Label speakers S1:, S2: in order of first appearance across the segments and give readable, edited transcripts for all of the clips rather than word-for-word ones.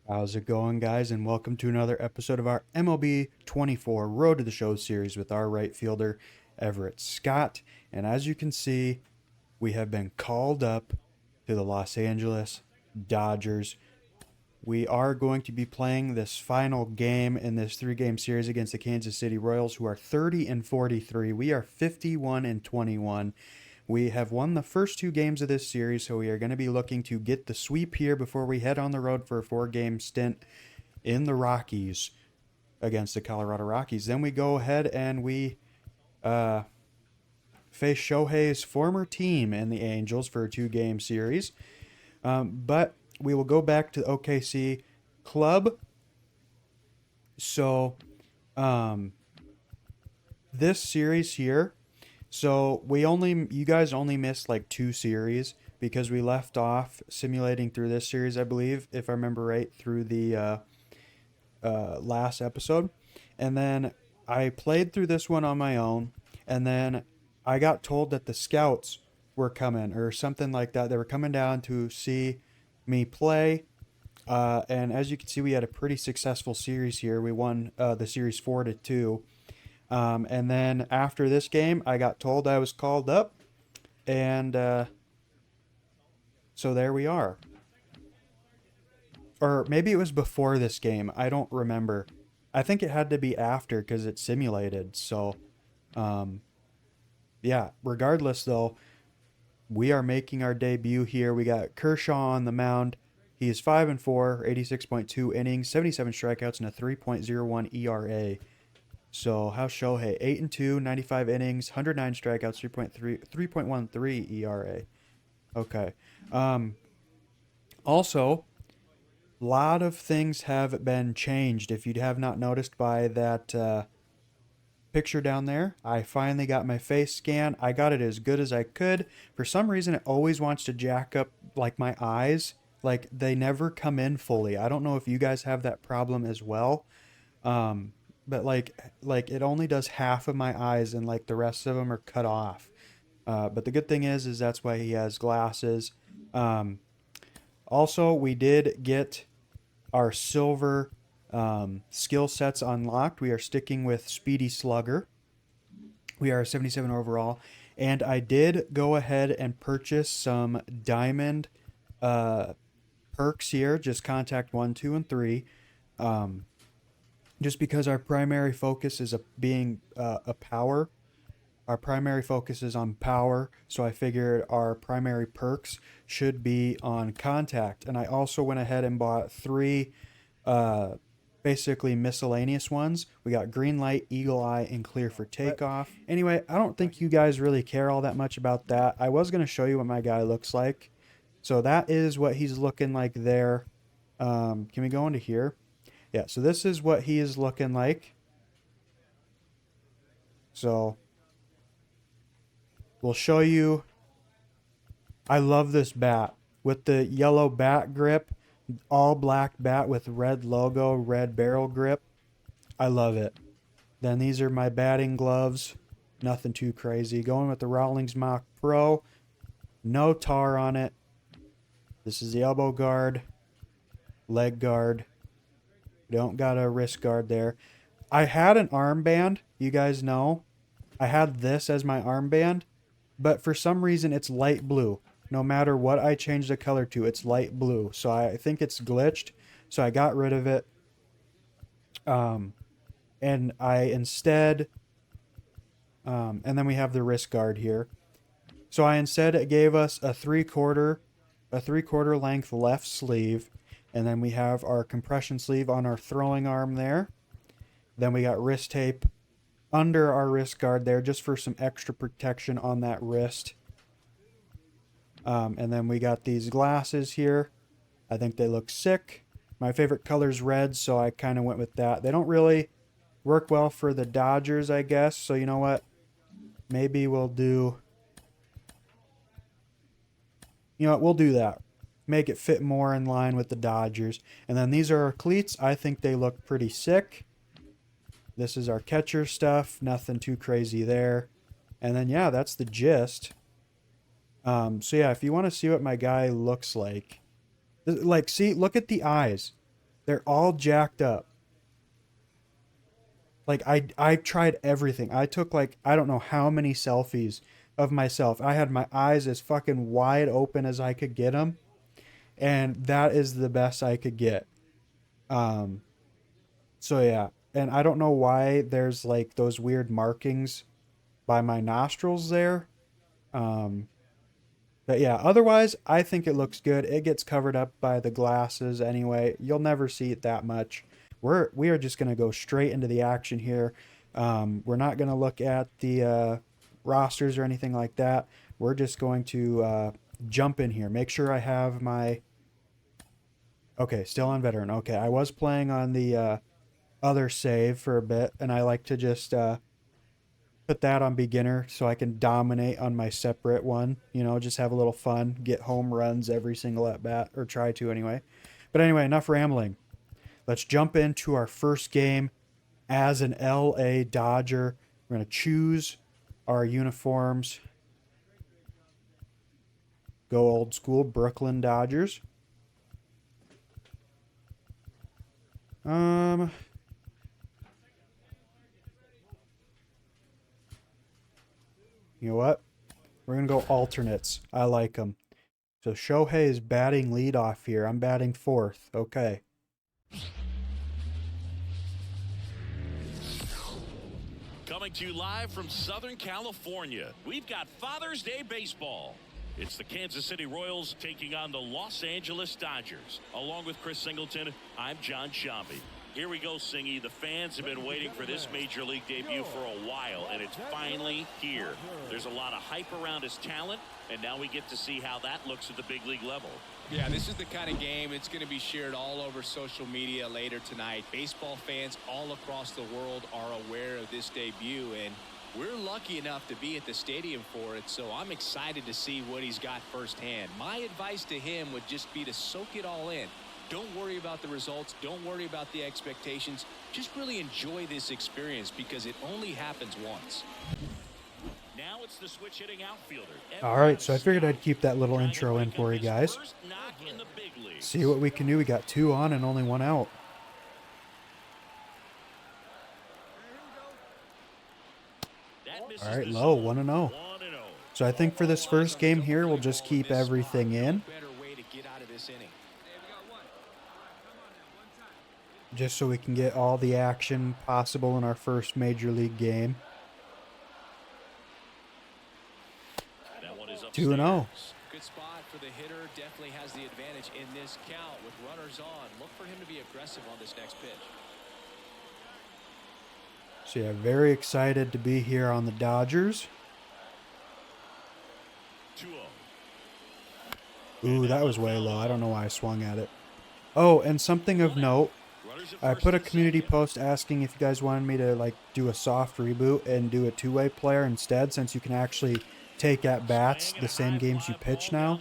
S1: How's it going, guys? And welcome to another episode of our MLB 24 Road to the Show series with our right fielder, Everett Scott. And as you can see, we have been called up to the Los Angeles Dodgers. We are going to be playing this final game in this three-game series against the Kansas City Royals, who are 30 and 43. We are 51 and 21. We have won the first two games of this series, so we are going to be looking to get the sweep here before we head on the road for a four-game stint in the Rockies against the Colorado Rockies. Then we go ahead and we face Shohei's former team and the Angels for a two-game series. But we will go back to the OKC club. So this series here, you guys only missed like two series because we left off simulating through this series, I believe, if I remember right, through the last episode. And then I played through this one on my own, and then I got told that the scouts were coming or something like that. They were coming down to see me play. And as you can see, we had a pretty successful series here. We won the series 4-2. And then after this game, I got told I was called up, and so there we are. Or maybe it was before this game. I don't remember. I think it had to be after because it's simulated. So, yeah, regardless, though, we are making our debut here. We got Kershaw on the mound. He is 5-4, 86.2 innings, 77 strikeouts, and a 3.01 ERA. So how's Shohei? 8-2, 95 innings, 109 strikeouts, 3.13 ERA. Okay. Also, a lot of things have been changed. If you have not noticed by that picture down there, I finally got my face scan. I got it as good as I could. For some reason, it always wants to jack up like my eyes. Like they never come in fully. I don't know if you guys have that problem as well. But like it only does half of my eyes, and like the rest of them are cut off. But the good thing is that's why he has glasses. Also, we did get our silver skill sets unlocked. We are sticking with Speedy Slugger. We are 77 overall, and I did go ahead and purchase some diamond perks here. Just contact 1, 2, and 3. Just because our primary focus is being a power. Our primary focus is on power, so I figured our primary perks should be on contact. And I also went ahead and bought 3 basically miscellaneous ones. We got green light, eagle eye, and clear for takeoff. Anyway, I don't think you guys really care all that much about that. I was going to show you what my guy looks like. So that is what he's looking like there. Can we go into here? Yeah, so this is what he is looking like. So we'll show you. I love this bat with the yellow bat grip, all black bat with red logo, red barrel grip. I love it. Then these are my batting gloves. Nothing too crazy. Going with the Rawlings Mach Pro. No tar on it. This is the elbow guard, leg guard. Don't got a wrist guard there. I had an armband, you guys know. I had this as my armband, but for some reason it's light blue. No matter what I change the color to, it's light blue. So I think it's glitched. So I got rid of it. And I instead, and then we have the wrist guard here. So I instead gave us a three-quarter length left sleeve. And then we have our compression sleeve on our throwing arm there. Then we got wrist tape under our wrist guard there just for some extra protection on that wrist. And then we got these glasses here. I think they look sick. My favorite color is red, so I kind of went with that. They don't really work well for the Dodgers, I guess. So you know what? Maybe we'll do... You know what? We'll do that. Make it fit more in line with the Dodgers. And then these are our cleats. I think they look pretty sick. This is our catcher stuff. Nothing too crazy there. And then, yeah, that's the gist. So, yeah, if you want to see what my guy looks like, see, look at the eyes. They're all jacked up. Like I tried everything. I took like I don't know how many selfies of myself. I had my eyes as fucking wide open as I could get them, and that is the best I could get. Um so yeah, and I don't know why there's like those weird markings by my nostrils there. Um but yeah, otherwise I think it looks good. It gets covered up by the glasses anyway. You'll never see it that much. We are just gonna go straight into the action here. We're not gonna look at the rosters or anything like that. We're just going to jump in here. Make sure I have my okay, still on veteran. Okay, I was playing on the other save for a bit, and I like to just put that on beginner so I can dominate on my separate one. You know, just have a little fun, get home runs every single at bat, or try to anyway. But anyway, enough rambling. Let's jump into our first game as an LA Dodger. We're going to choose our uniforms. Go old school Brooklyn Dodgers. You know what? We're going to go alternates. I like them. So Shohei is batting leadoff here. I'm batting fourth. Okay.
S2: Coming to you live from Southern California, we've got Father's Day baseball. It's the Kansas City Royals taking on the Los Angeles Dodgers. Along with Chris Singleton, I'm John Shambi. Here we go, Singy. The fans have been waiting for this Major League debut for a while, and it's finally here. There's a lot of hype around his talent, and now we get to see how that looks at the big league level.
S3: Yeah, this is the kind of game it's going to be shared all over social media later tonight. Baseball fans all across the world are aware of this debut, and we're lucky enough to be at the stadium for it, so I'm excited to see what he's got firsthand. My advice to him would just be to soak it all in. Don't worry about the results. Don't worry about the expectations. Just really enjoy this experience because it only happens once.
S2: Now it's the switch hitting outfielder.
S1: All right, so I figured I'd keep that little intro in for you guys. See what we can do. We got 2 on and only 1 out. All right, low, 1-0. So I think for this first game here, we'll just keep everything in. Just so we can get all the action possible in our first Major League game. 2-0.
S3: Good spot for the hitter. Definitely has the advantage in this count with runners on. Look for him to be aggressive on this next pitch.
S1: So yeah, very excited to be here on the Dodgers.
S2: 2-0.
S1: Ooh, that was way low. I don't know why I swung at it. Oh, and something of note. I put a community post asking if you guys wanted me to like do a soft reboot and do a 2-way player instead, since you can actually take at bats the same games you pitch now.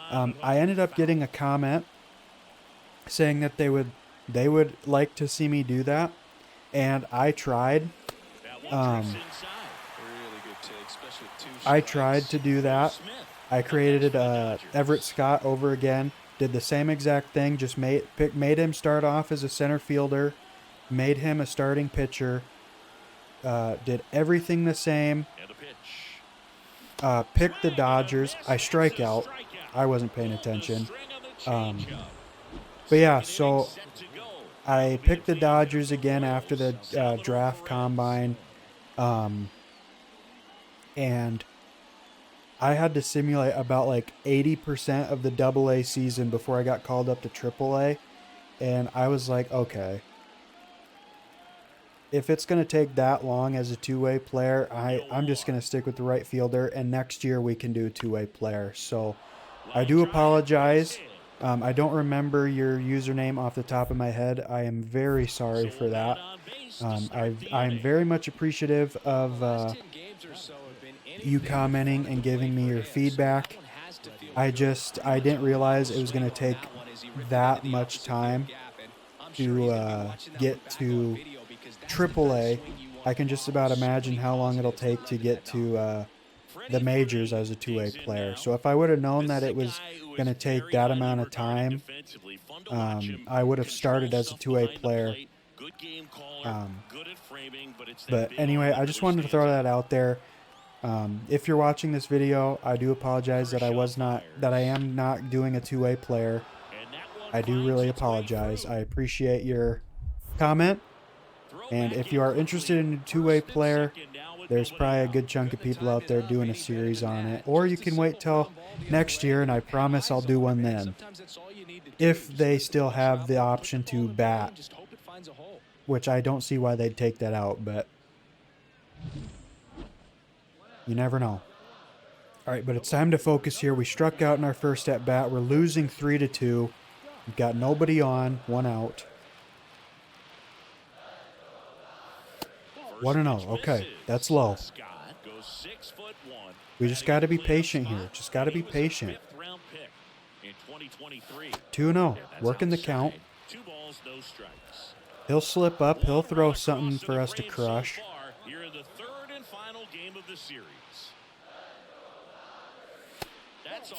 S1: I ended up getting a comment saying that they would like to see me do that, and I tried. I tried to do that. I created Everett Scott over again. Did the same exact thing, just made him start off as a center fielder, made him a starting pitcher, did everything the same, picked the Dodgers. I strike out. I wasn't paying attention. But yeah, so I picked the Dodgers again after the draft combine, and I had to simulate about like 80% of the AA season before I got called up to AAA. And I was like, okay, if it's going to take that long as a 2-way player, I'm just going to stick with the right fielder. And next year we can do a 2-way player. So I do apologize. I don't remember your username off the top of my head. I am very sorry for that. I'm very much appreciative of you commenting and giving me your feedback. I didn't realize it was going to take that much time to get to AAA. I can just about imagine how long it'll take to get to the majors as a two-way player. So if I would have known that it was going to take that amount of time, I would have started as a two-way player. But anyway, I just wanted to throw that out there. If you're watching this video, I do apologize that I am not doing a two-way player. I do really apologize. I appreciate your comment. And if you are interested in a two-way player, there's probably a good chunk of people out there doing a series on it. Or you can wait till next year, and I promise I'll do one then. If they still have the option to bat, which I don't see why they'd take that out, but you never know. All right, but it's time to focus here. We struck out in our first at-bat. We're losing 3-2. We've got nobody on, 1 out. 1-0. Okay, that's low. We just got to be patient here. Just got to be patient. 2-0. Working the count. He'll slip up. He'll throw something for us to crush.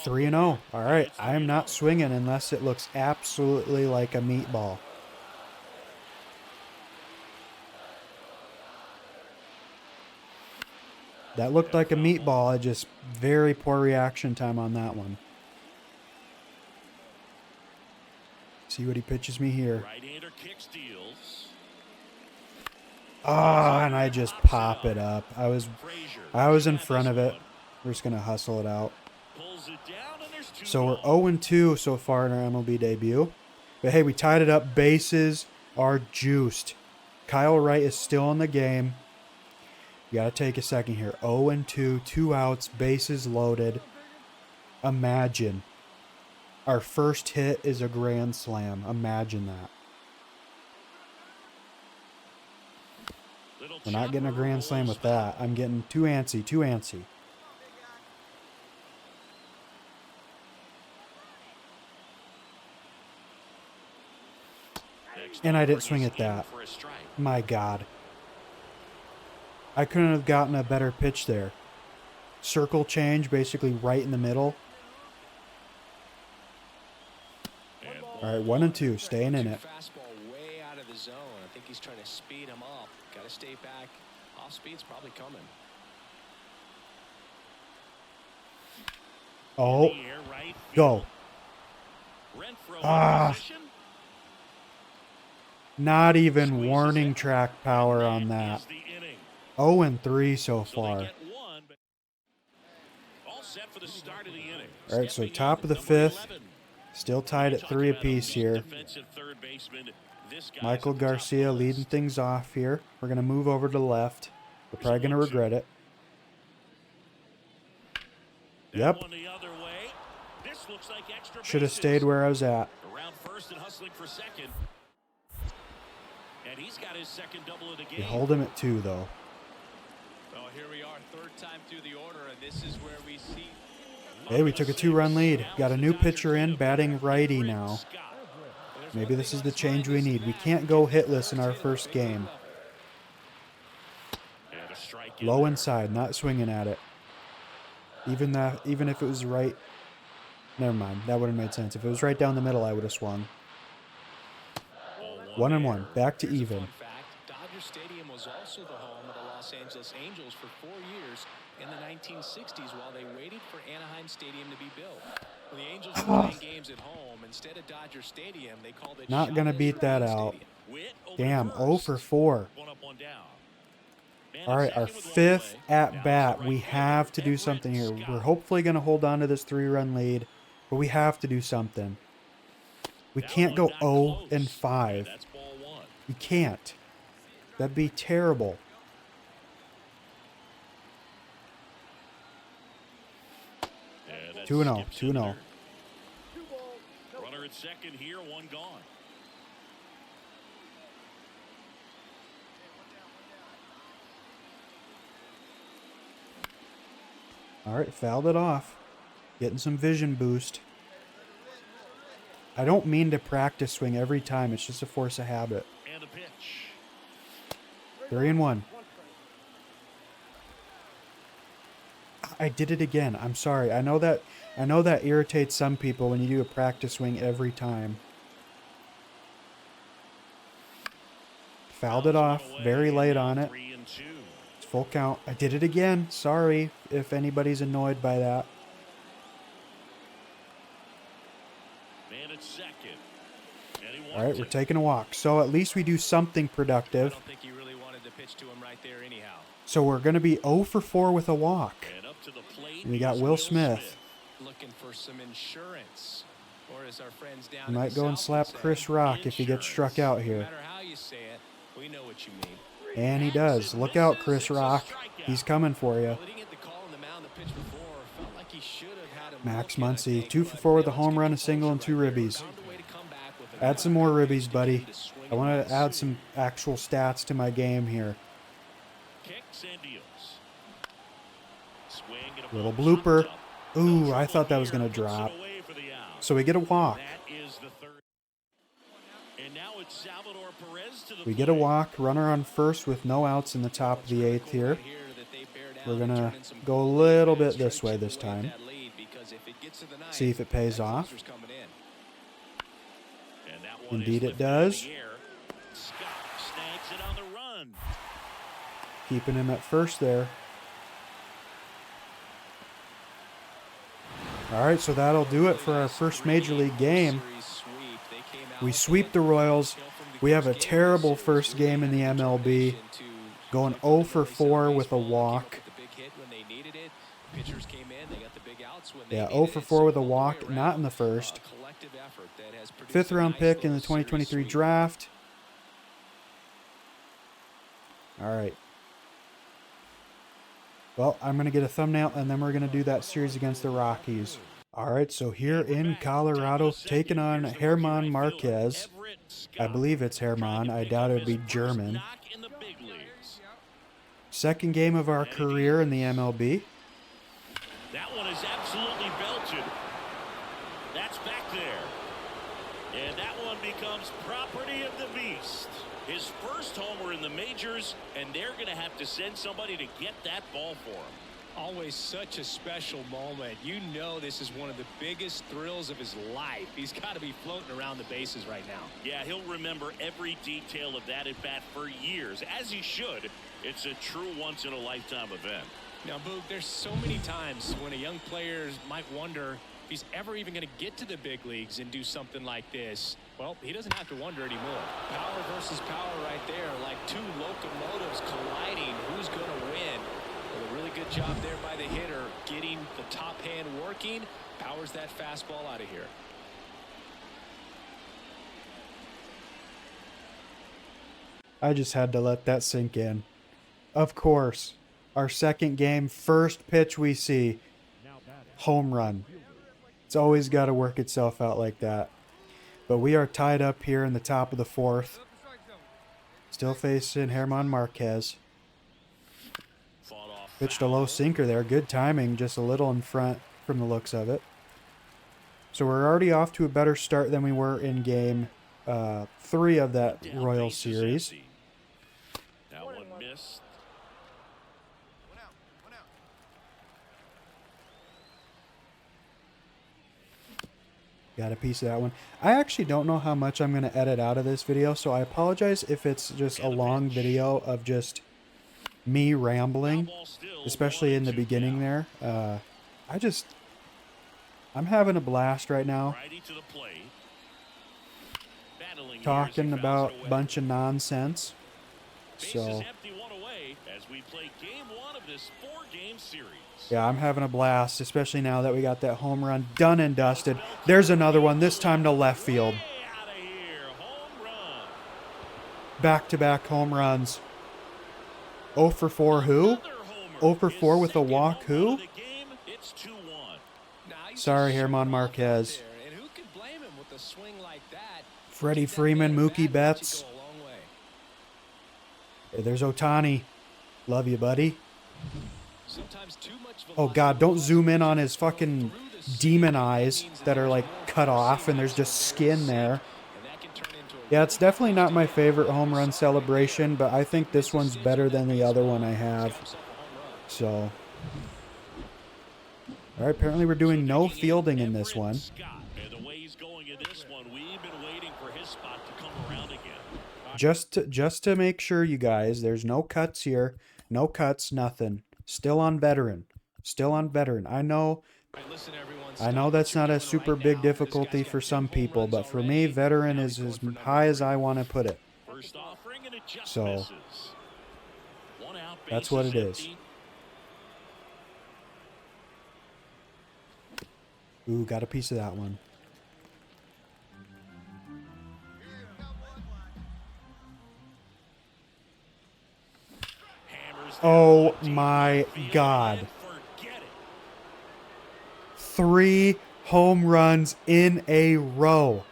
S1: 3-0. All right, I am not swinging unless it looks absolutely like a meatball. That looked like a meatball. I just very poor reaction time on that one. See what he pitches me here. Ah, and I just pop it up. I was in front of it. We're just gonna hustle it out. So we're 0-2 so far in our MLB debut. But hey, we tied it up. Bases are juiced. Kyle Wright is still in the game. You got to take a second here. 0-2, 2 outs, bases loaded. Imagine. Our first hit is a grand slam. Imagine that. We're not getting a grand slam with that. I'm getting too antsy, too antsy. And I didn't swing at that. My God. I couldn't have gotten a better pitch there. Circle change, basically right in the middle. All right, 1-2, staying in it.
S3: Fastball way out of the zone. I think he's trying to speed him up. Got to stay back. Off speed's probably coming.
S1: Oh, go. Ah. Not even warning track power on that. 0-3 so far. All right, so top of the 5th. Still tied at 3 apiece here. Michael Garcia leading things off here. We're going to move over to the left. We're probably going to regret it. Yep. Should have stayed where I was at. We hold him at 2, though.
S3: Well, here we are, third time through the order, and this is where we see.
S1: Hey, we took a 2-run lead. Got a new pitcher in, batting righty now. Maybe this is the change we need. We can't go hitless in our first game. Low inside, not swinging at it. Even if it was right. Never mind, that would have made sense. If it was right down the middle, I would have swung. 1-1, back to even.
S3: Dodger Stadium was also the home of the Los Angeles Angels for 4 years in the 1960s while they waited for Anaheim Stadium to be built. When the Angels were playing games at home, instead of Dodger Stadium, they called it.
S1: Not gonna beat that out. Damn, 0-4. All right, our 5th at bat. We have to do something here. We're hopefully gonna hold on to this 3-run lead, but we have to do something. We can't go 0-5. We can't. That'd be terrible. Yeah, 2-0. 2-0.
S2: Runner at second here, 1 gone.
S1: All right, fouled it off. Getting some vision boost. I don't mean to practice swing every time. It's just a force of habit.
S2: And a pitch.
S1: 3-1. I did it again. I'm sorry. I know that irritates some people when you do a practice swing every time. Fouled it off very late on it. It's full count. I did it again. Sorry if anybody's annoyed by that.
S2: Man at second.
S1: All right, we're taking a walk. So at least we do something productive.
S3: I don't think he really wanted to pitch to him right there anyhow.
S1: So we're going to be 0 for 4 with a walk.
S2: And up to the plate,
S1: We got Will Smith.
S3: Looking for some insurance. Or as our friends down
S1: We
S3: in
S1: might
S3: the
S1: go and
S3: South
S1: slap
S3: would say,
S1: Chris Rock if he gets struck out
S3: no
S1: here.
S3: matter how you say it, we know what you mean.
S1: And he does. Look out, Chris Rock. He's coming for you.
S3: Well, he didn't get the call on the mound the pitch before. Felt like he should have had him
S1: Max
S3: looking, I
S1: Muncy,
S3: think,
S1: 2 for
S3: but
S1: 4 with a
S3: let's
S1: home
S3: get
S1: run,
S3: the
S1: a single, and
S3: closure
S1: 2
S3: right there.
S1: ribbies.
S3: Found a way to come back with
S1: Add some more ribbies,
S3: to
S1: buddy.
S3: get him to swing
S1: I want
S3: and
S1: to add
S3: miss.
S1: some actual stats to my game here.
S2: kicks and deals. Swing and a
S1: Little
S2: ball
S1: blooper.
S2: chopped up.
S1: Ooh, I thought that was going to
S2: Puts it
S1: drop.
S2: away for the out.
S1: So we get a walk.
S2: That is the third. And now it's Salvador Perez to the
S1: We get a
S2: plate.
S1: walk. Runner on first with no outs in the top of the 8th here. We're going to go a little bit this way this time. See if it pays off.
S2: And that one
S1: Indeed
S2: is
S1: it
S2: lifted in
S1: does.
S2: the air. Scott snags it on the run.
S1: Keeping him at first there. All right, so that'll do it for our first Major League game. We sweep the Royals. We have a terrible first game in the MLB. Going 0 for 4 with a walk. Yeah, 0 for 4 with a walk, not in the first. 5th round pick in the 2023 draft. All right. Well, I'm going to get a thumbnail, and then we're going to do that series against the Rockies. All right, so here in Colorado, taking on German Marquez. I believe it's German. I doubt it would be German. Second game of our career in the MLB.
S2: That one is absolutely belted. That's back there. And that one becomes property of the beast. His first homer in the majors, and they're going to have to send somebody to get that ball for him.
S3: Always such a special moment. You know this is one of the biggest thrills of his life. He's got to be floating around the bases right now.
S2: Yeah, he'll remember every detail of that at bat for years, as he should. It's a true once-in-a-lifetime event.
S3: Now, Boog, there's so many times when a young player might wonder if he's ever even going to get to the big leagues and do something like this. Well, he doesn't have to wonder anymore. Power versus power right there, like two locomotives colliding. Who's going to win? Well, a really good job there by the hitter, getting the top hand working. Powers that fastball out of here.
S1: I just had to let that sink in. Of course, our second game, first pitch we see, home run. It's always got to work itself out like that. But we are tied up here in the top of the 4th. Still facing German Marquez. Pitched a low sinker there. Good timing, just a little in front from the looks of it. So we're already off to a better start than we were in game 3 of that Royal series.
S2: That one missed.
S1: Got a piece of that one. I actually don't know how much I'm going to edit out of this video, so I apologize if it's just a long video of just me rambling, especially in the beginning there. I'm having a blast right now, talking about a bunch of nonsense. So, yeah, I'm having a blast, especially now that we got that home run done and dusted. There's another one, this time to left field. Back-to-back home runs. 0 for 4 who? 0 for 4 with a walk who? Sorry, German Marquez. Freddie Freeman, Mookie Betts. Hey, there's Ohtani. Love you, buddy. Oh, God, don't zoom in on his fucking demon eyes that are, like, cut off and there's just skin there. Yeah, it's definitely not my favorite home run celebration, but I think this one's better than the other one I have. So, All right, apparently we're doing no fielding in this one.
S2: Scott, and the way he's going in this one, we've been waiting for his spot to come around again.
S1: Just to make sure, you guys, there's no cuts here. No cuts, nothing. Still on veteran. Still on veteran. I know that's not a super big difficulty for some people, but for me, veteran is as high as I want to put it.
S2: First offering, and it just
S1: So,
S2: misses. One out,
S1: that's what
S2: bases
S1: it is.
S2: empty.
S1: Ooh, got a piece of that one.
S2: Hammers down
S1: Oh
S2: deep
S1: my
S2: left field,
S1: God.
S2: and forget it.
S1: 3 home runs in a row.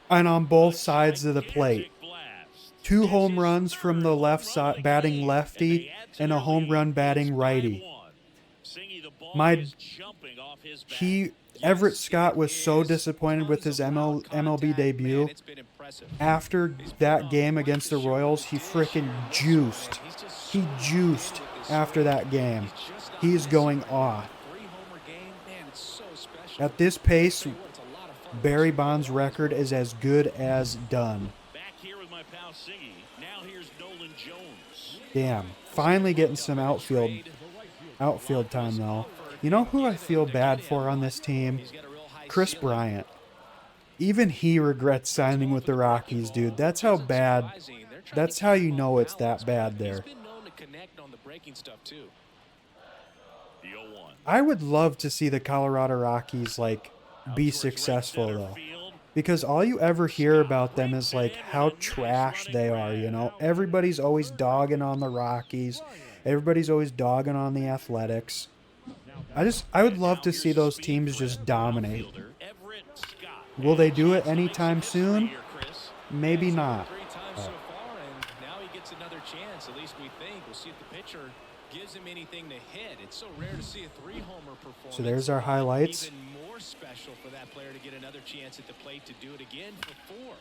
S1: And on both sides of the plate.
S2: Gigantic blast.
S1: 2 home runs from the left side, batting lefty, and a home run batting righty. My, Everett Scott was so disappointed with his MLB debut. After that game against the Royals, he freaking juiced. He juiced after that game. He's going off. At this pace, Barry Bonds' record is as good as done.
S2: Back here with my pal Siggy. Now here's Nolan Jones.
S1: Damn. Finally getting some outfield time, though. You know who I feel bad for on this team? Chris Bryant. Even he regrets signing with the Rockies, dude. That's how bad. That's how you know it's that bad there.
S2: The 0-1.
S1: I would love to see the Colorado Rockies, like, be successful, though. Because all you ever hear about them is, like, how trash they are, you know? Everybody's always dogging on the Rockies. Everybody's always dogging on the Athletics. I would love to see those teams just dominate.
S2: Everett Scott.
S1: Will they do it anytime soon? Maybe not.
S3: Great time so far, and now he gets another chance. At least we think. We'll see if the pitcher gives him anything to hit. It's so rare to see a 3-homer performance.
S1: So there's our highlights.
S3: Even more special for that player to get another chance at the plate to do it again for 4.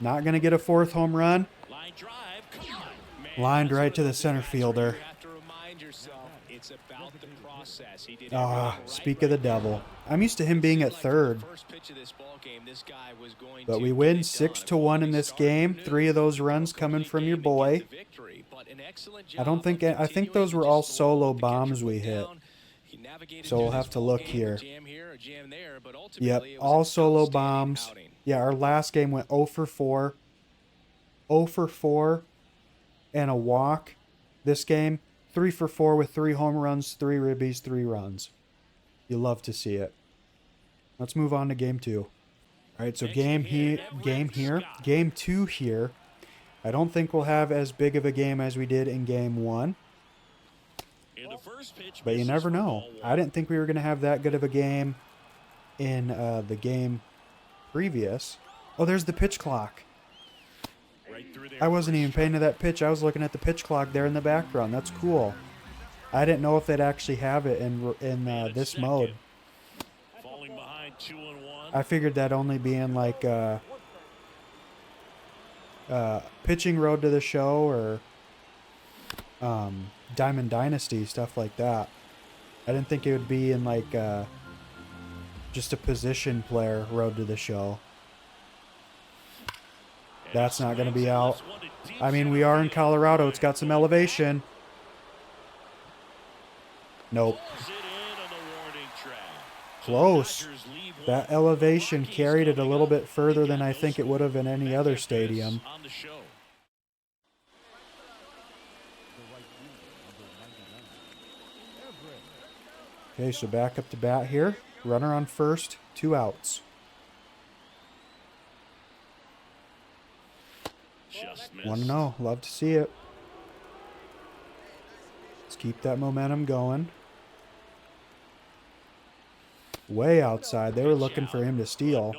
S1: Not going to get a 4th home run.
S2: Line drive. Come on. Man,
S1: Lined
S2: that's
S1: right to
S2: what
S1: the center fielder.
S3: You have to remind yourself it's about the process. He did
S1: Speak of the devil. I'm used to him being at third. But we win 6-1 in this game. 3 of those runs coming from your boy. I think those were all solo bombs we hit. So we'll have to look here. Yep, all solo bombs. Yeah, our last game went 0 for 4. 0 for 4 and a walk. This game, 3 for 4 with 3 home runs, 3 ribbies, 3 runs. You love to see it. Let's move on to game 2. All right, so game 2 here. I don't think we'll have as big of a game as we did in game 1. But you never know. I didn't think we were going to have that good of a game in the game previous. Oh, there's the pitch clock. I wasn't even paying to that pitch. I was looking at the pitch clock there in the background. That's cool. I didn't know if they'd actually have it in this mode. I figured that'd only be in like pitching Road to the Show or Diamond Dynasty, stuff like that. I didn't think it would be in like just a position player Road to the Show. That's not going to be out. I mean, we are in Colorado. It's got some elevation. Nope. Close. That elevation carried it a little bit further than I think it would have in any other stadium. Okay, so back up to bat here. Runner on first, 2 outs. Want to know. Love to see it. Let's keep that momentum going. Way outside. They were looking for him to steal.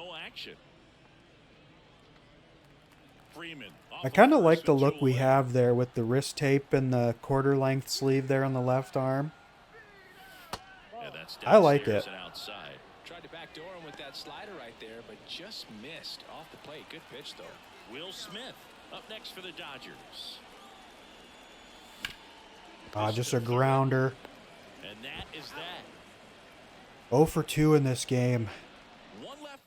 S1: I kind of like the look we have there with the wrist tape and the quarter-length sleeve there on the left arm. I like it.
S3: Tried to backdoor him with that slider right there, but just missed off the plate. Good pitch, though.
S2: Will Smith up next for the Dodgers.
S1: Just a grounder.
S2: And that is that.
S1: 0 for 2 in this game.
S2: One left.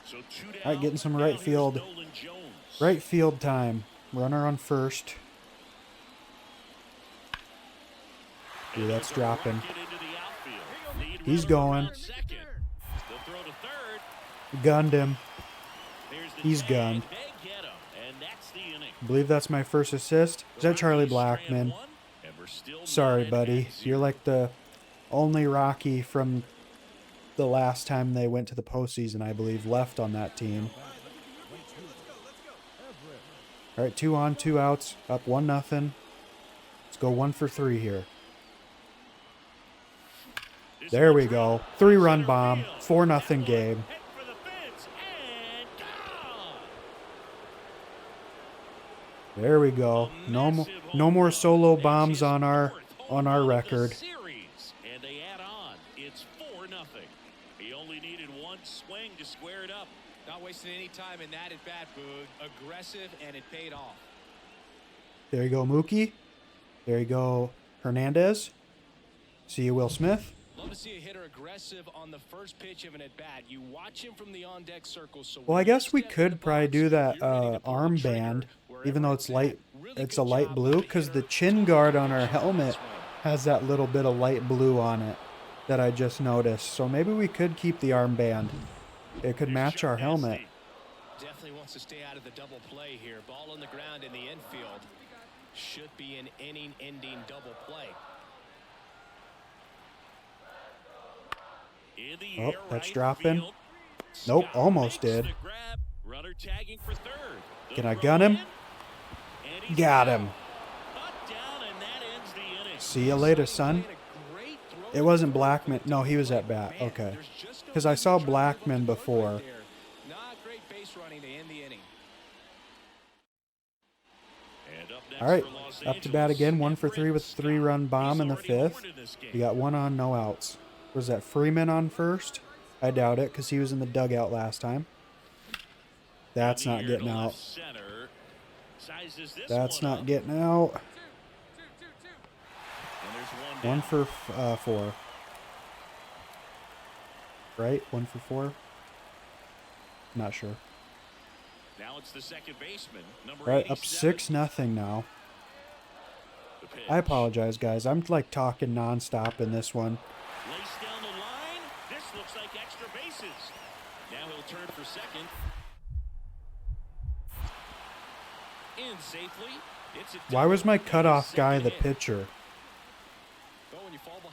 S2: So two down.
S1: All right, getting some
S2: Now
S1: right
S2: here's
S1: field.
S2: Nolan Jones.
S1: Right field time. Runner on first. Ooh,
S2: And
S1: that's
S2: there's a
S1: dropping.
S2: rocket into the outfield. Lead
S1: He's
S2: runner
S1: going.
S2: around second. They'll throw to third.
S1: Gunned him.
S2: There's the
S1: He's
S2: tag.
S1: gunned.
S2: They get him, and that's the inning.
S1: I believe that's my first assist. Is that Charlie Blackmon?
S2: One, and we're still
S1: Sorry,
S2: 9
S1: buddy.
S2: at 0.
S1: You're like the only Rocky from the last time they went to the postseason, I believe, left on that team. All right, 2 on, 2 outs, up 1-0. Let's go 1 for 3 here. There we go. 3-run bomb, 4-0 game.
S2: Head for the fence, and gone.
S1: There we go. No more solo bombs on our record.
S2: Series, and they add on. It's 4-0. He only needed one swing to square it up.
S3: Not wasting any time in that at bat, Boog. Aggressive, and it paid off.
S1: There you go, Mookie. There you go, Hernandez. See you, Will Smith.
S3: Love to see a hitter aggressive on the first pitch of an at bat. You watch him from the on deck circle. So
S1: Well, I guess we could probably do that armband, even though it's light. It's a light blue, because the chin guard on our helmet has that little bit of light blue on it that I just noticed. So maybe we could keep the armband. It could match our helmet.
S3: Definitely wants to stay out of the double play here. Ball on the ground in the infield. Should be an inning-ending double play.
S1: Oh, that's dropping. Nope, almost did. Can I gun him? Got him. See you later, son. It wasn't Blackmon. No, he was at bat. Okay. Because I saw Blackmon before.
S3: Not great base running to end the inning.
S1: All right, up to bat again. 1 for 3 with a 3-run bomb in the 5th. We got 1 on, no outs. Was that Freeman on first? I doubt it, because he was in the dugout last time. That's not getting out. That's not getting out. 1 for 4. Right? 1 for 4? Not sure.
S2: Now it's the second baseman, number
S1: All right, up
S2: 87.
S1: 6-0 now. I apologize, guys. I'm like talking nonstop in this one.
S2: Lace down the line. This looks like extra bases. Now he'll turn for second. In safely.
S1: Why was my cutoff guy the pitcher?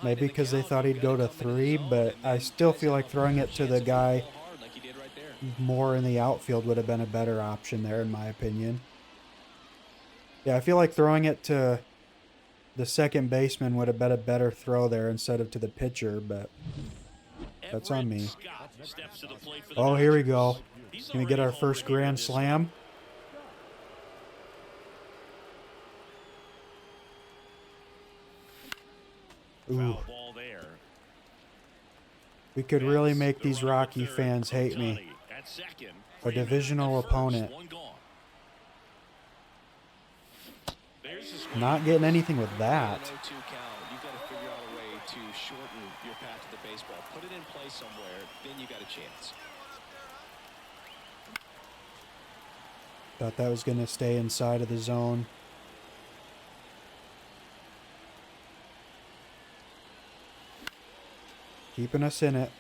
S1: Maybe because they thought he'd go to 3, but I still feel like throwing it to the guy more in the outfield would have been a better option there, in my opinion. Yeah, I feel like throwing it to the second baseman would have been a better throw there instead of to the pitcher, but that's on me. Oh, here we go. Can we get our first grand slam? Ooh. We could really make these Rocky fans hate me. A divisional opponent. Not getting anything with that.
S3: You've got to figure out a way to shorten your path to the baseball. Put it in play somewhere, then you got a chance.
S1: Thought that was going to stay inside of the zone. Keeping us in it.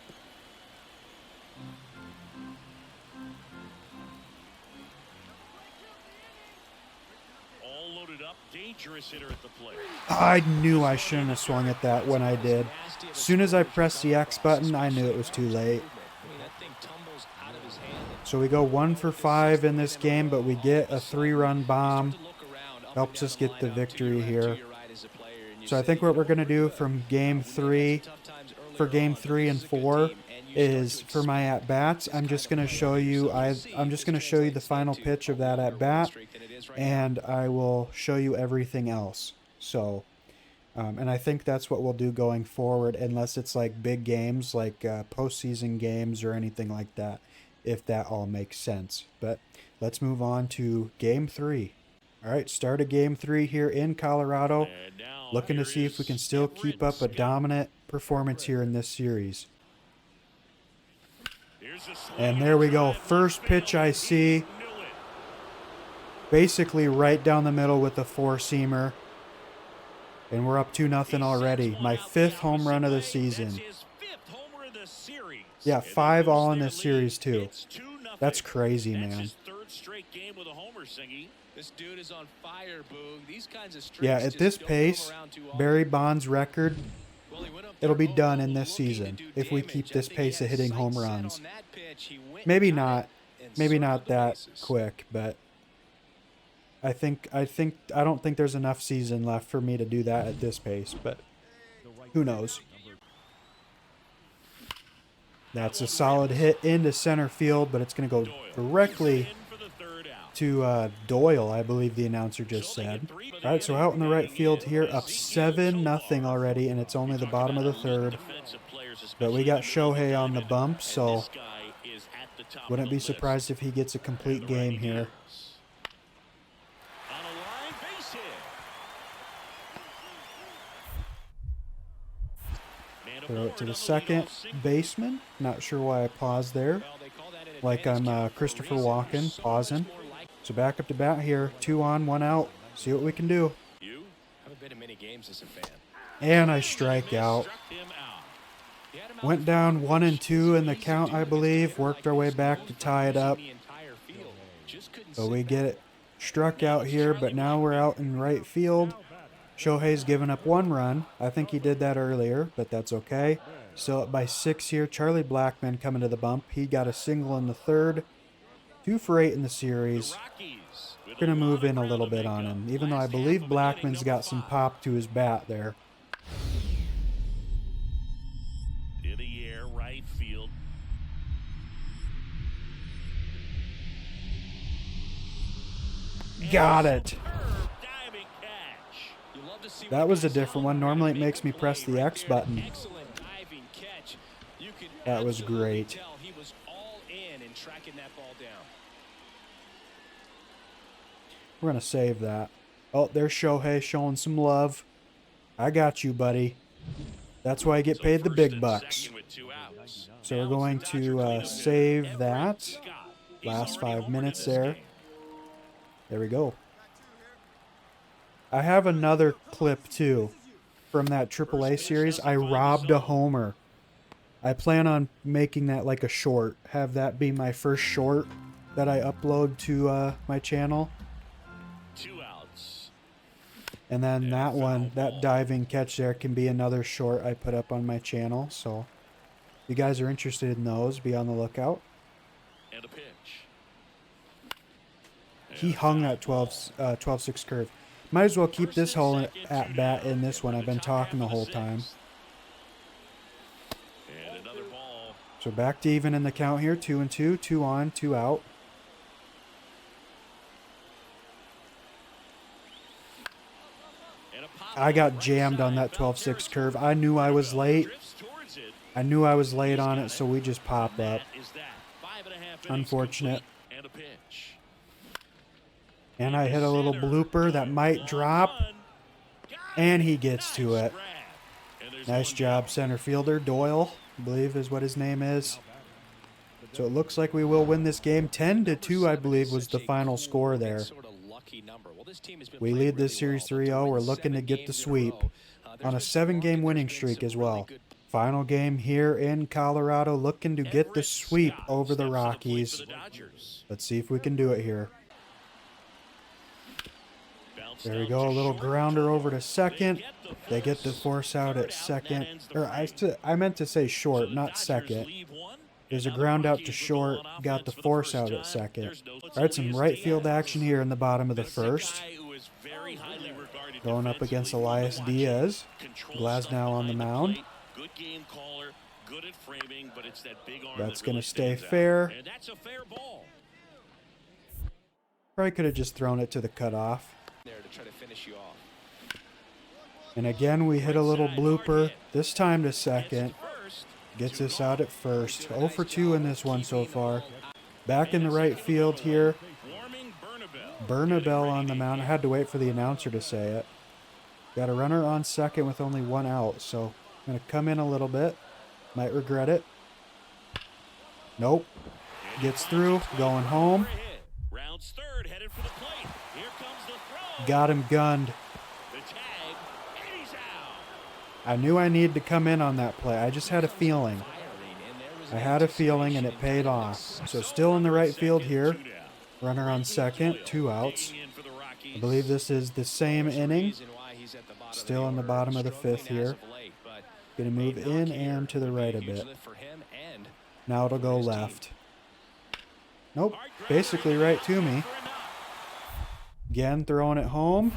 S2: All loaded up, dangerous hitter at the plate.
S1: I knew I shouldn't have swung at that when I did. As soon as I pressed the X button, I knew it was too late. So we go 1 for 5 in this game, but we get a 3-run bomb. Helps us get the victory here. So I think what we're going to do from game 3, for game 3 and 4, is for my at bats. I'm just going to show you. I'm just going to show you the final pitch of that at bat, and I will show you everything else. So, and I think that's what we'll do going forward, unless it's like big games, like postseason games or anything like that, if that all makes sense. But let's move on to game 3. All right, start of game 3 here in Colorado. Looking to see if we can still keep up a dominant performance here in this series.
S2: Here's a swing
S1: And there we go.
S2: drive
S1: First
S2: left
S1: pitch
S2: field.
S1: I
S2: He
S1: see.
S2: knew it.
S1: Basically right down the middle with a four-seamer. And we're up 2-0
S2: He
S1: already.
S2: sends one
S1: My
S2: out the
S1: 5th home
S2: opposite
S1: run of the
S2: way.
S1: season.
S2: That's his 5th homer of the series.
S1: Yeah,
S2: And they
S1: 5 all in
S2: boost
S1: this
S2: their lead.
S1: series too.
S2: It's 2-0.
S1: That's crazy,
S2: That's
S1: man.
S2: his 3rd straight game with a homer, Singy.
S3: This dude is on fire, Boog. These kinds of streaks
S1: Yeah, at
S3: just
S1: this
S3: don't
S1: pace,
S3: come around too often.
S1: Barry Bonds' record,
S3: Well, he went up
S1: it'll
S3: there
S1: be done
S3: low,
S1: in this
S3: looking to
S1: season
S3: do
S1: if we
S3: damage.
S1: keep
S3: I
S1: this
S3: think he
S1: pace of
S3: had
S1: hitting
S3: sights
S1: home
S3: set
S1: runs.
S3: on that pitch. He went
S1: Maybe
S3: and got
S1: not.
S3: it and
S1: Maybe
S3: circled
S1: not
S3: the
S1: that
S3: bases.
S1: quick, but I don't think there's enough season left for me to do that at this pace, but who knows? That's a solid hit into center field, but it's going to go directly
S2: In for the 3rd out.
S1: to Doyle, I believe the announcer just said. All right, so out in the right field here, up 7-0 already, and it's only the bottom of the 3rd. But we got Shohei on the bump, so wouldn't be surprised if he gets a complete game here.
S2: On a line base hit. Man
S1: Throw it
S2: aboard
S1: to
S2: on
S1: the
S2: the
S1: second
S2: leadoff single.
S1: baseman. Not sure why I paused there.
S3: Well, they call that an
S1: Like I'm
S3: advantage count for a
S1: Christopher
S3: reason.
S1: Walken,
S3: There's so
S1: pausing.
S3: much more like-
S1: So back up to bat here. 2 on, 1 out. See what we can do.
S2: You
S3: Haven't been to many games as a fan.
S1: And I strike out.
S2: struck him out.
S3: He had him out
S1: Went
S3: in
S1: down
S3: front
S1: 1
S3: of
S1: and
S3: the
S1: 2 in the
S3: easy
S1: count,
S3: to
S1: I
S3: do
S1: believe.
S3: against
S1: Worked our way back to tie it up.
S3: the entire field. Just couldn't
S1: But
S3: sit
S1: we
S3: back.
S1: get it struck out here, but now we're out in right field. Shohei's given up 1 run. I think he did that earlier, but that's okay. Still up by 6 here. Charlie Blackmon coming to the bump. He got a single in the 3rd. 2 for 8 in the series.
S2: Rockies with
S1: Gonna
S2: a
S1: move
S2: lot
S1: in a
S2: of
S1: little
S2: ground to
S1: bit on
S2: make
S1: him,
S2: up.
S1: even though I
S2: Last
S1: believe
S2: half of inning
S1: Blackman's
S2: number
S1: got some
S2: 5.
S1: pop to his bat there.
S2: In the air, right field.
S1: Got it.
S2: Superb diving catch.
S3: You love to see
S1: That
S3: when
S1: was a
S3: guys
S1: different one.
S3: out
S1: Normally it
S3: make
S1: makes
S3: a
S1: me
S3: play
S1: press the
S3: right
S1: X
S3: there.
S1: button.
S3: Excellent diving catch. You could
S1: That was
S3: absolutely
S1: great.
S3: tell he was all in tracking that ball down.
S1: We're going to save that. Oh, there's Shohei showing some love. I got you, buddy. That's why I get
S2: So
S1: paid the
S2: first
S1: big
S2: and
S1: bucks.
S2: second with 2 outs.
S1: So we're
S2: Now
S1: going
S2: it's the Dodger
S1: to
S2: cleanup
S1: save
S2: hitter,
S1: that.
S2: Everett Scott. He's
S1: Last
S2: already
S1: 5
S2: homered
S1: minutes
S2: in this
S1: there.
S2: game.
S1: There we go. I have another clip, too, from that AAA series. I robbed a homer. I plan on making that like a short. Have that be my first short that I upload to my channel.
S2: 2 outs.
S1: And then that one, that diving catch there, can be another short I put up on my channel. So if you guys are interested in those, be on the lookout.
S2: And a pitch.
S1: He hung that 12-6 curve. Might as well keep this whole at bat in this one. I've been talking the whole time.
S2: And another ball.
S1: So back to even in the count here. 2 and 2, 2 on, 2 out.
S2: And a pop
S1: I got
S2: right
S1: jammed on
S2: side,
S1: that
S2: foul
S1: 12-6
S2: territory.
S1: curve. I knew I was late.
S2: Drifts towards it.
S1: I knew I was late on it, so we just popped up.
S2: That is that. 5.5 innings
S1: Unfortunate.
S2: complete. And a pitch.
S1: And I hit a little blooper that might drop. And he gets to it. Nice job, center fielder. Doyle, I believe is what his name is. So it looks like we will win this game. 10-2, I believe, was the final score there. We lead this series 3-0. We're looking to get the sweep on a 7-game winning streak as well. Final game here in Colorado, looking to get the sweep over the Rockies. Let's see if we can do it here. There we go, a little grounder over to second. They get the force out at second. Or I meant to say short, not second. There's a ground out to short, got the force out at second. All right, some right field action here in the bottom of the first. Going up against Elias Diaz. Glasnow on the mound.
S2: Good game caller, good at framing, but it's that big arm
S1: That's
S2: that
S1: going
S2: really
S1: to stay
S2: stands out.
S1: fair.
S2: And that's a fair ball.
S1: Probably could have just thrown it to the cutoff.
S3: There to try to finish you off.
S1: And again, we hit a little blooper. This time to second. Gets us out at first. 0 for 2 in this one so far. Back in the right field here.
S2: Warming
S1: Bernabel on the mound. I had to wait for the announcer to say it. Got a runner on second with only 1 out, so I'm going to come in a little bit. Might regret it. Nope. Gets through. Going home.
S2: Rounds third, headed for the plate. Here comes the throw.
S1: Got him gunned.
S2: The tag, and he's out.
S1: I knew I needed to come in on that play. I just had a feeling. I had a feeling, and it paid off. So still in the right field here. Runner on second, 2 outs. I believe this is the same inning. Still in the bottom of the 5th here. Going to move in and to the right a bit. Now it'll go left. Nope, basically right to me. Again, throwing it home.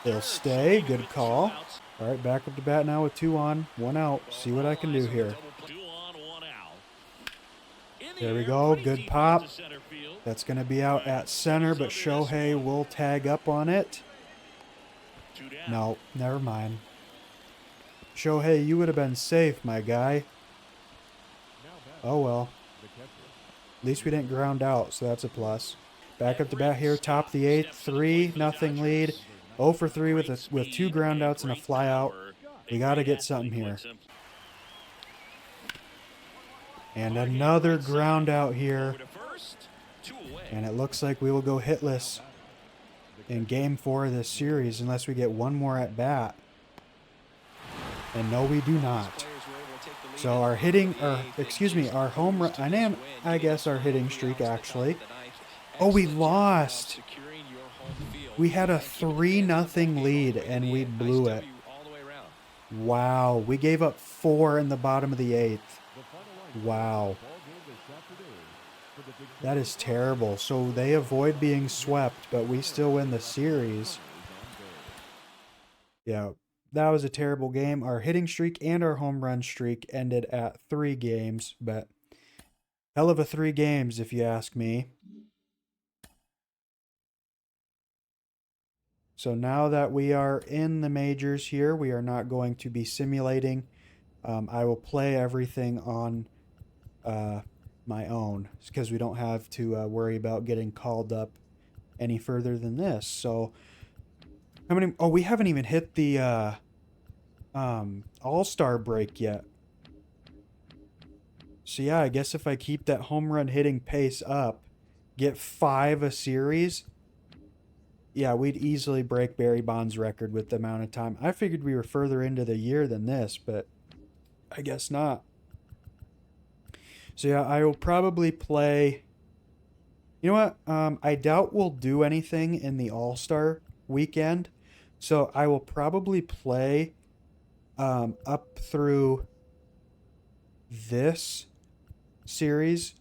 S1: They'll stay. Good call. All right, back up to bat now with 2 on, 1 out. See what I can do here. There we go. Good pop. That's going to be out at center, but Shohei will tag up on it. No, never mind. Shohei, you would have been safe, my guy. Oh, well. At least we didn't ground out, so that's a plus. Back up to bat here, top of the 8th, 3-0 lead. 0 for 3 with 2 ground outs and a fly out. We got to get something here. And another ground out here. And it looks like we will go hitless in Game 4 of this series unless we get one more at bat. And no, we do not. So our hitting, or excuse me, our home run, I guess our hitting streak actually. Oh, we lost. We had a 3-0 lead and we blew it. Wow, we gave up 4 in the bottom of the 8th. Wow. That is terrible. So they avoid being swept, but we still win the series. Yeah, that was a terrible game. Our hitting streak and our home run streak ended at 3 games, but hell of a 3 games if you ask me. So now that we are in the majors here, we are not going to be simulating. I will play everything on my own because we don't have to worry about getting called up any further than this. So how many? Oh, we haven't even hit the All-Star break yet. So yeah, I guess if I keep that home run hitting pace up, get 5 a series, yeah, we'd easily break Barry Bonds' record with the amount of time. I figured we were further into the year than this, but I guess not. So yeah, I will probably play... You know what? I doubt we'll do anything in the All-Star weekend. So I will probably play up through this series,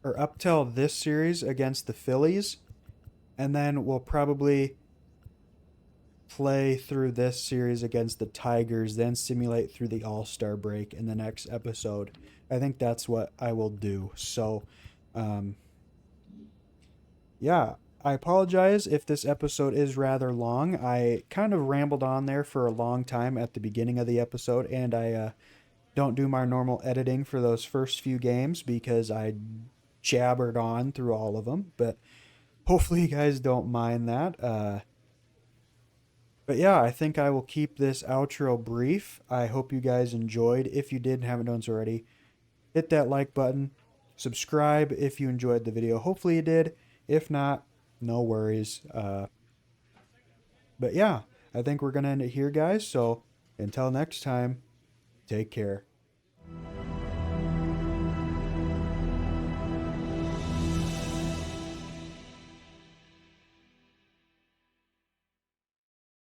S1: or up till this series against the Phillies. And then we'll probably play through this series against the Tigers, then simulate through the All-Star break in the next episode. I think that's what I will do. So, yeah, I apologize if this episode is rather long. I kind of rambled on there for a long time at the beginning of the episode, and I don't do my normal editing for those first few games because I jabbered on through all of them, but hopefully you guys don't mind that. But yeah, I think I will keep this outro brief. I hope you guys enjoyed. If you did and haven't done so already, hit that like button. Subscribe if you enjoyed the video. Hopefully you did. If not, no worries. But yeah, I think we're going to end it here, guys. So until next time, take care.